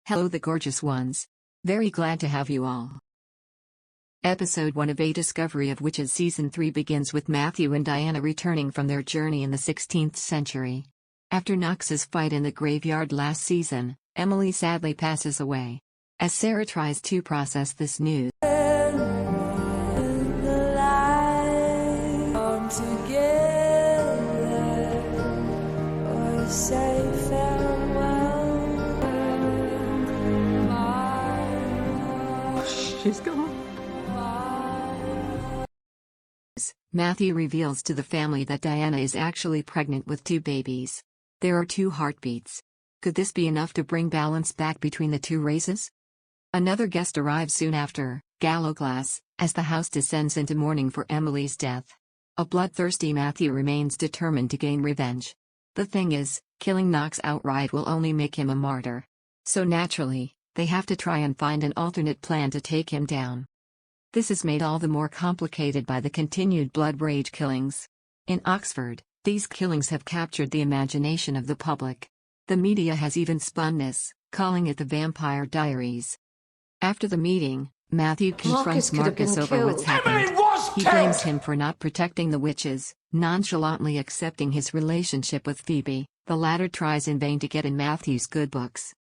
Hello the gorgeous ones. Very glad to have you all. Episode 1 of A Discovery of Witches Season 3 begins with Matthew and Diana returning from their journey in the 16th century. After Knox's fight in the graveyard last season, Emily sadly passes away. As Sarah tries to process this news, she's gone. Matthew reveals to the family that Diana is actually pregnant with 2 babies. There are 2 heartbeats. Could this be enough to bring balance back between the 2 races? Another guest arrives soon after, Gallowglass, as the house descends into mourning for Emily's death. A bloodthirsty Matthew remains determined to gain revenge. The thing is, killing Knox outright will only make him a martyr. So naturally, they have to try and find an alternate plan to take him down. This is made all the more complicated by the continued blood rage killings. In Oxford, these killings have captured the imagination of the public. The media has even spun this, calling it the Vampire Diaries. After the meeting, Matthew confronts Marcus over what's happened. He blames him for not protecting the witches, nonchalantly accepting his relationship with Phoebe. The latter tries in vain to get in Matthew's good books.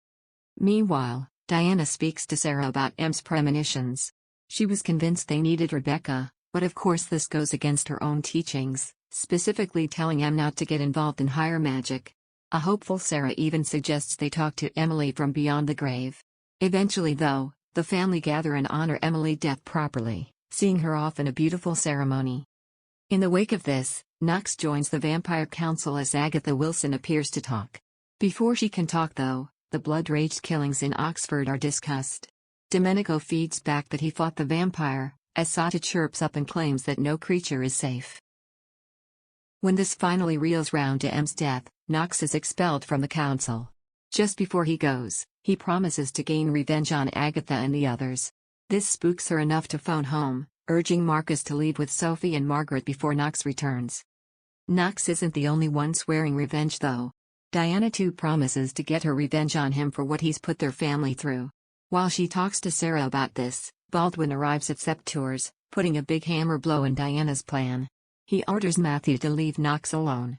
Meanwhile, Diana speaks to Sarah about M's premonitions. She was convinced they needed Rebecca, but of course this goes against her own teachings, specifically telling M not to get involved in higher magic. A hopeful Sarah even suggests they talk to Emily from beyond the grave. Eventually though, the family gather and honor Emily's death properly, seeing her off in a beautiful ceremony. In the wake of this, Knox joins the Vampire Council as Agatha Wilson appears to talk. Before she can talk though, the blood-raged killings in Oxford are discussed. Domenico feeds back that he fought the vampire, as Sorcha chirps up and claims that no creature is safe. When this finally reels round to M's death, Knox is expelled from the council. Just before he goes, he promises to gain revenge on Agatha and the others. This spooks her enough to phone home, urging Marcus to leave with Sophie and Margaret before Knox returns. Knox isn't the only one swearing revenge though. Diana too promises to get her revenge on him for what he's put their family through. While she talks to Sarah about this, Baldwin arrives at Septours, putting a big hammer blow in Diana's plan. He orders Matthew to leave Knox alone.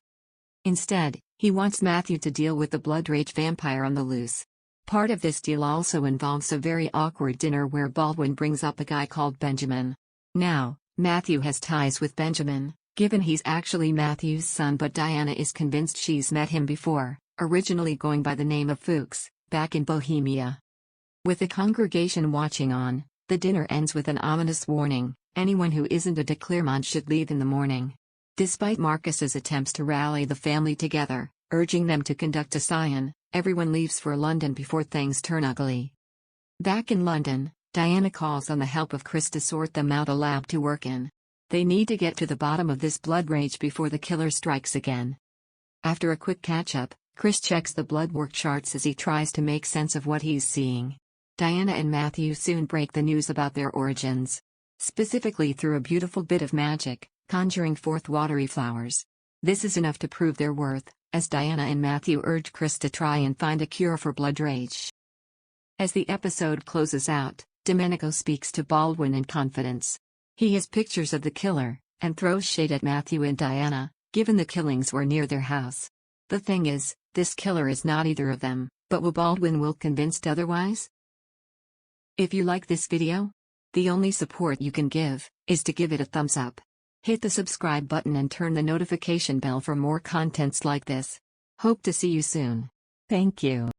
Instead, he wants Matthew to deal with the blood rage vampire on the loose. Part of this deal also involves a very awkward dinner where Baldwin brings up a guy called Benjamin. Now, Matthew has ties with Benjamin, given he's actually Matthew's son, but Diana is convinced she's met him before, originally going by the name of Fuchs, back in Bohemia. With the congregation watching on, the dinner ends with an ominous warning: anyone who isn't a de Clermont should leave in the morning. Despite Marcus's attempts to rally the family together, urging them to conduct a scion, everyone leaves for London before things turn ugly. Back in London, Diana calls on the help of Chris to sort them out a lab to work in. They need to get to the bottom of this blood rage before the killer strikes again. After a quick catch-up, Chris checks the blood work charts as he tries to make sense of what he's seeing. Diana and Matthew soon break the news about their origins. Specifically through a beautiful bit of magic, conjuring forth watery flowers. This is enough to prove their worth, as Diana and Matthew urge Chris to try and find a cure for blood rage. As the episode closes out, Domenico speaks to Baldwin in confidence. He has pictures of the killer, and throws shade at Matthew and Diana, given the killings were near their house. The thing is, this killer is not either of them, but Baldwin will convinced otherwise? If you like this video, the only support you can give is to give it a thumbs up. Hit the subscribe button and turn the notification bell for more contents like this. Hope to see you soon. Thank you.